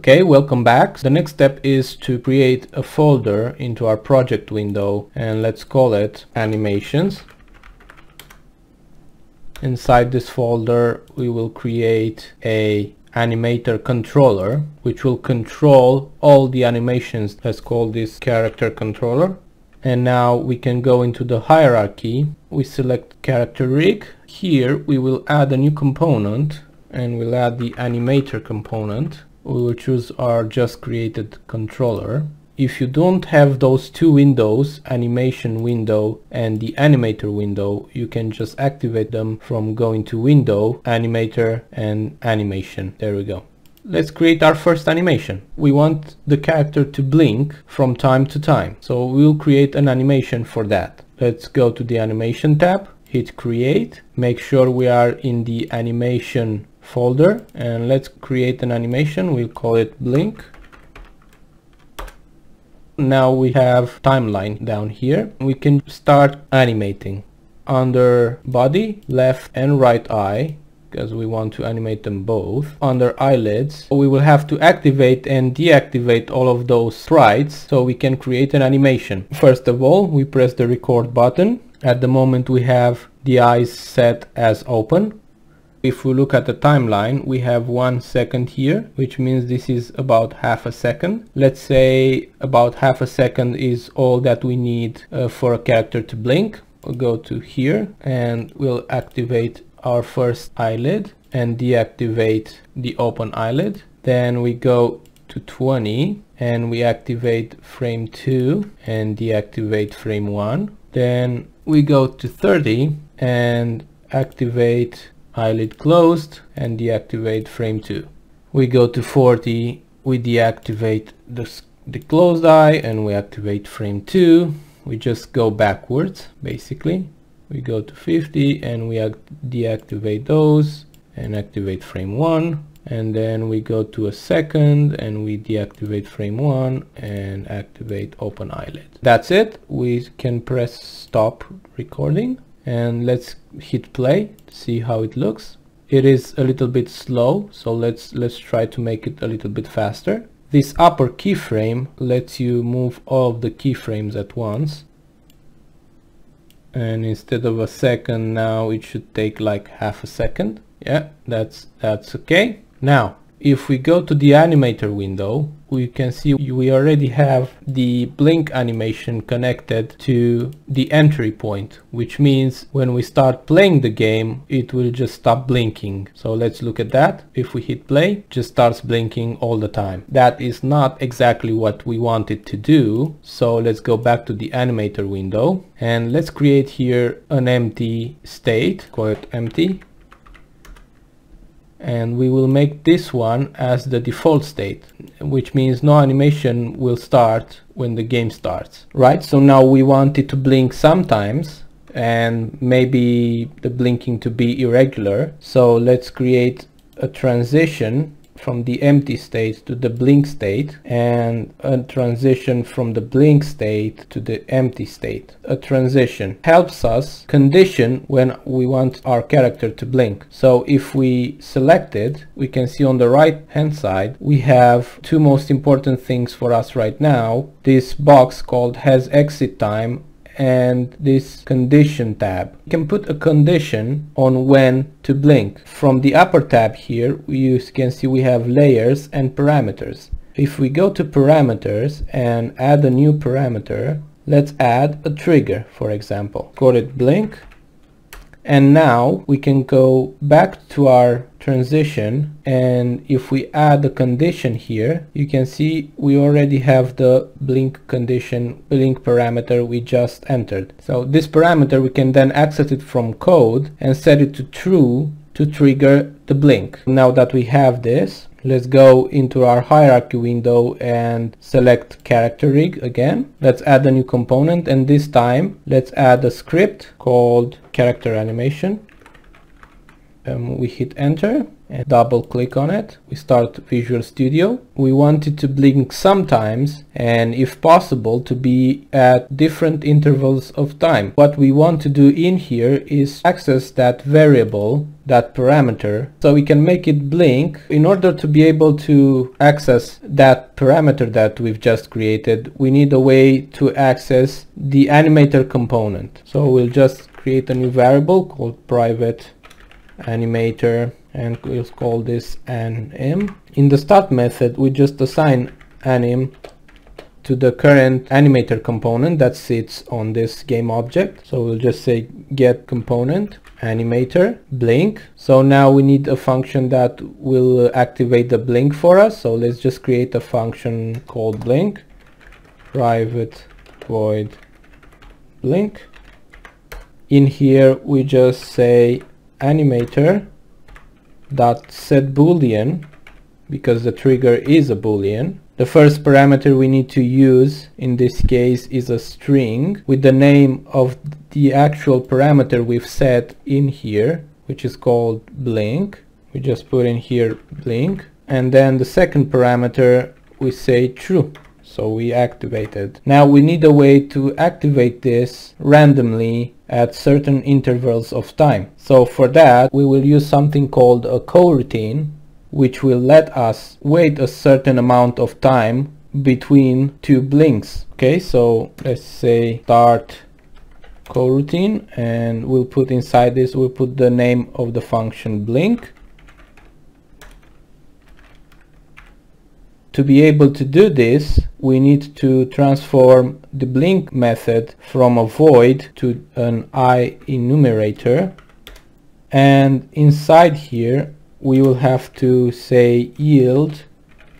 Okay, welcome back. The next step is to create a folder into our project window, and let's call it animations. Inside this folder we will create a animator controller which will control all the animations. Let's call this character controller. And now we can go into the hierarchy. We select character rig. Here we will add a new component and we'll add the animator component. We will choose our just created controller. If you don't have those two windows, animation window and the animator window, you can just activate them from going to window, animator and animation. There we go. Let's create our first animation. We want the character to blink from time to time. So we'll create an animation for that. Let's go to the animation tab, hit create, make sure we are in the animation folder, and let's create an animation. We'll call it blink. Now we have timeline down here. We can start animating. Under body, left and right eye, because we want to animate them both. Under eyelids, we will have to activate and deactivate all of those sprites so we can create an animation. First of all, we press the record button. At the moment we have the eyes set as open. If we look at the timeline, we have 1 second here, which means this is about half a second. Let's say about half a second is all that we need for a character to blink. We'll go to here and we'll activate our first eyelid and deactivate the open eyelid. Then we go to 20 and we activate frame 2 and deactivate frame 1. Then we go to 30 and activate eyelid closed and deactivate frame 2. We go to 40, we deactivate the closed eye and we activate frame 2. We just go backwards basically. We go to 50 and we deactivate those and activate frame 1. And then we go to a second and we deactivate frame 1 and activate open eyelid. That's it. We can press stop recording. And let's hit play to see how it looks. It is a little bit slow, so let's try to make it a little bit faster. This upper keyframe lets you move all of the keyframes at once. And instead of a second, now it should take like half a second. Yeah, that's okay. Now, if we go to the animator window, we can see we already have the blink animation connected to the entry point, which means when we start playing the game, it will just stop blinking. So let's look at that. If we hit play, it just starts blinking all the time. That is not exactly what we wanted to do. So let's go back to the animator window and let's create here an empty state, call it empty. And we will make this one as the default state, which means no animation will start when the game starts, right? So now we want it to blink sometimes and maybe the blinking to be irregular. So let's create a transition from the empty state to the blink state and a transition from the blink state to the empty state. A transition helps us condition when we want our character to blink. So if we select it, we can see on the right hand side we have two most important things for us right now. This box called has exit time and this condition tab. You can put a condition on when to blink. From the upper tab here, you can see we have layers and parameters. If we go to parameters and add a new parameter, let's add a trigger, for example. Call it blink. And now we can go back to our transition, and if we add a condition here, you can see we already have the blink condition, blink parameter we just entered. So this parameter we can then access it from code and set it to true to trigger the blink. Now that we have this, let's go into our hierarchy window and select character rig again. Let's add a new component, and this time let's add a script called character animation. We hit enter and double click on it. We start Visual Studio. We want it to blink sometimes and if possible to be at different intervals of time. What we want to do in here is access that variable that parameter so we can make it blink. In order to be able to access that parameter that we've just created, we need a way to access the animator component. So we'll just create a new variable called private animator, and we'll call this anim. In the start method, we just assign anim to the current animator component that sits on this game object. So we'll just say get component animator blink. So now we need a function that will activate the blink for us. So let's just create a function called blink, private void blink. In here we just say animator dot set boolean, because the trigger is a boolean. The first parameter we need to use in this case is a string with the name of the actual parameter we've set in here, which is called blink. We just put in here blink, and then the second parameter we say true, so we activate it. Now we need a way to activate this randomly at certain intervals of time. So for that we will use something called a coroutine, which will let us wait a certain amount of time between two blinks. Okay, so let's say start coroutine, and we'll put inside this, we'll put the name of the function blink. To be able to do this, we need to transform the blink method from a void to an enumerator, and inside here we will have to say yield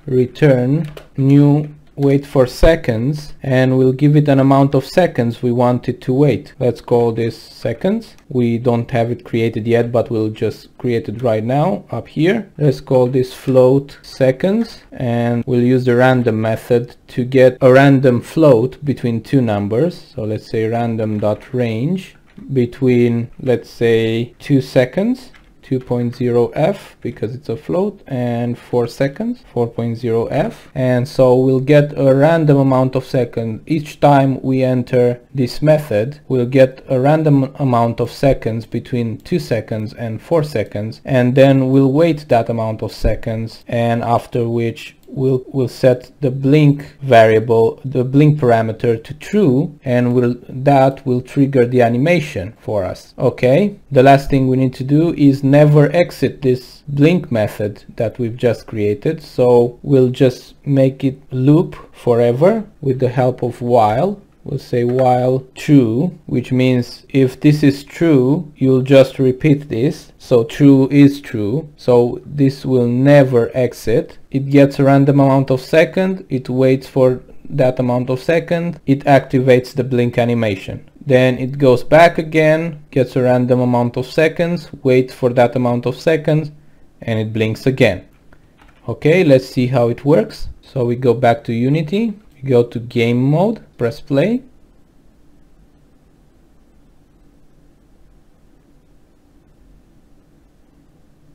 return new wait for seconds, and we'll give it an amount of seconds we want it to wait. Let's call this seconds. We don't have it created yet, but we'll just create it right now up here. Let's call this float seconds, and we'll use the random method to get a random float between two numbers. So let's say random.range between, let's say, 2 seconds 2.0f because it's a float, and 4 seconds 4.0f, and so we'll get a random amount of seconds. Each time we enter this method, we'll get a random amount of seconds between 2 seconds and 4 seconds, and then we'll wait that amount of seconds, and after which we'll set the blink variable, the blink parameter, to true, and that will trigger the animation for us. Okay, the last thing we need to do is never exit this blink method that we've just created, so we'll just make it loop forever with the help of while. We'll say while true, which means if this is true, you'll just repeat this. So true is true, so this will never exit. It gets a random amount of second, it waits for that amount of second, it activates the blink animation. Then it goes back again, gets a random amount of seconds, waits for that amount of seconds, and it blinks again. Okay, let's see how it works. So we go back to Unity. Go to game mode, press play.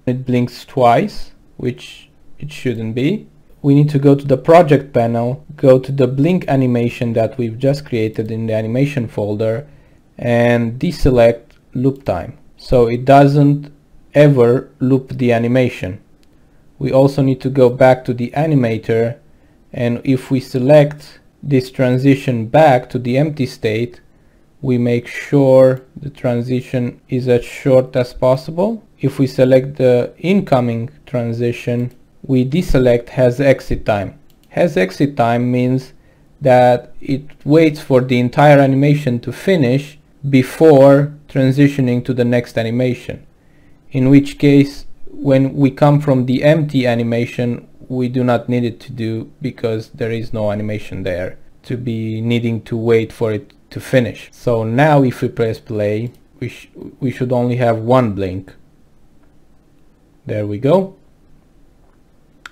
It blinks twice, which it shouldn't be. We need to go to the project panel, go to the blink animation that we've just created in the animation folder, and deselect loop time, so it doesn't ever loop the animation. We also need to go back to the animator, and if we select this transition back to the empty state, we make sure the transition is as short as possible. If we select the incoming transition, we deselect has exit time. Has exit time means that it waits for the entire animation to finish before transitioning to the next animation, in which case when we come from the empty animation, we do not need it to do, because there is no animation there to be needing to wait for it to finish. So now if we press play, we should only have one blink. There we go,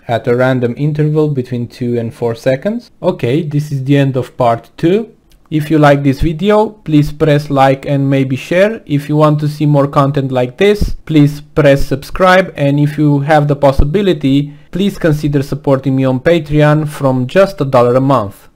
at a random interval between 2 and 4 seconds. Okay, this is the end of part 2. If you like this video, please press like and maybe share. If you want to see more content like this, please press subscribe, and if you have the possibility, please consider supporting me on Patreon from just $1 a month.